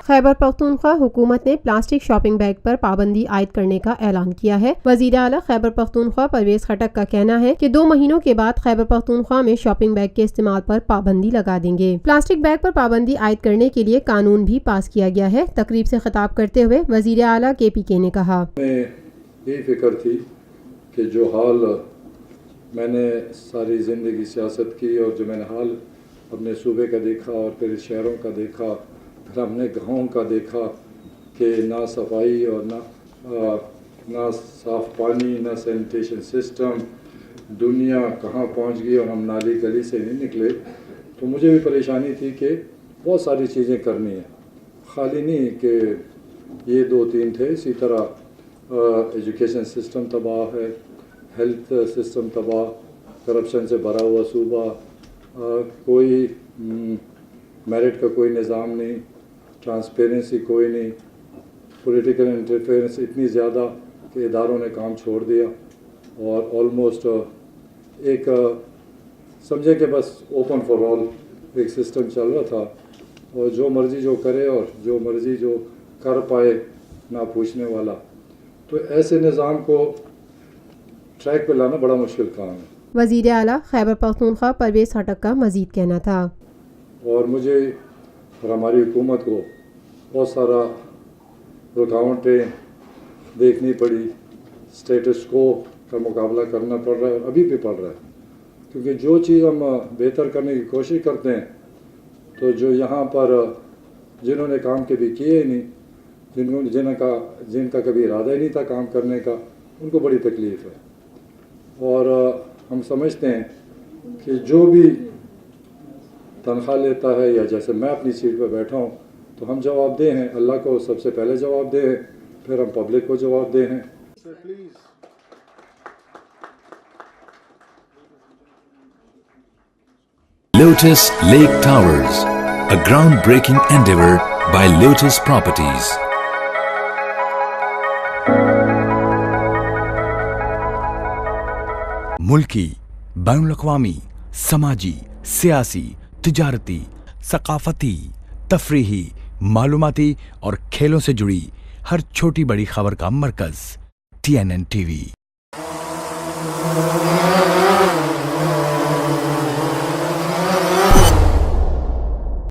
खैबर पख्तूनख्वा हुकूमत ने plastic shopping bag पर पाबंदी आयद करने का ऐलान किया है। वज़ीर आला खैबर पख्तूनख्वा परवेज खटक का कहना है कि 2 महीनों के बाद खैबर पख्तूनख्वा में शॉपिंग बैग के इस्तेमाल पर पाबंदी लगा देंगे। प्लास्टिक बैग पर पाबंदी आयद करने के लिए कानून भी पास किया गया है। तकरीब से खिताब करते हुए वज़ीर आला KPK ने कहा, यही फिक्र थी कि जो हाल मैंने सारी ज़िंदगी सियासत की और जो मैंने हाल अपने सूबे का देखा और फिर शहरों का देखा, फिर हमने गाँव का देखा कि ना सफाई और ना साफ़ पानी, ना सैनिटेशन सिस्टम, दुनिया कहाँ पहुँच गई और हम नाली गली से नहीं निकले। तो मुझे भी परेशानी थी कि बहुत सारी चीज़ें करनी है, खाली नहीं कि ये 2-3 थे। इसी तरह एजुकेशन सिस्टम तबाह है, हेल्थ सिस्टम तबाह, करप्शन से भरा हुआ सूबा, कोई मेरिट का कोई निज़ाम नहीं, ट्रांसपेरेंसी कोई नहीं, पॉलिटिकल इंटरफेरेंस इतनी ज़्यादा कि इदारों ने काम छोड़ दिया और ऑलमोस्ट एक समझे कि बस ओपन फॉर ऑल एक सिस्टम चल रहा था और जो मर्ज़ी जो करे और जो मर्ज़ी जो कर पाए, ना पूछने वाला। तो ऐसे निज़ाम को ट्रैक पे लाना बड़ा मुश्किल काम है। वज़ीर आला खैबर पख्तूनख्वा परवेज खटक का मज़ीद कहना था, और मुझे और हमारी हुकूमत को बहुत सारा रुकावटें देखनी पड़ी, स्टेटस को का मुकाबला करना पड़ रहा है और अभी भी पड़ रहा है, क्योंकि जो चीज़ हम बेहतर करने की कोशिश करते हैं तो जो यहाँ पर जिन्होंने काम कभी किए ही नहीं, जिनका कभी इरादा ही नहीं था काम करने का, उनको बड़ी तकलीफ़ है। और हम समझते हैं कि जो भी तनख्वाह लेता है या जैसे मैं अपनी सीट पर बैठा हूँ तो हम जवाबदेह हैं, अल्लाह को सबसे पहले जवाबदेह हैं, फिर हम पब्लिक को जवाबदेह हैं। Lotus Lake Towers, a groundbreaking endeavor by Lotus Properties. मुल्की, बैनुल-अक़वामी, समाजी, सियासी, तिजारती, सकाफती, तफरीही, मालूमाती और खेलों से जुड़ी हर छोटी बड़ी खबर का मरकज़ TNN TV।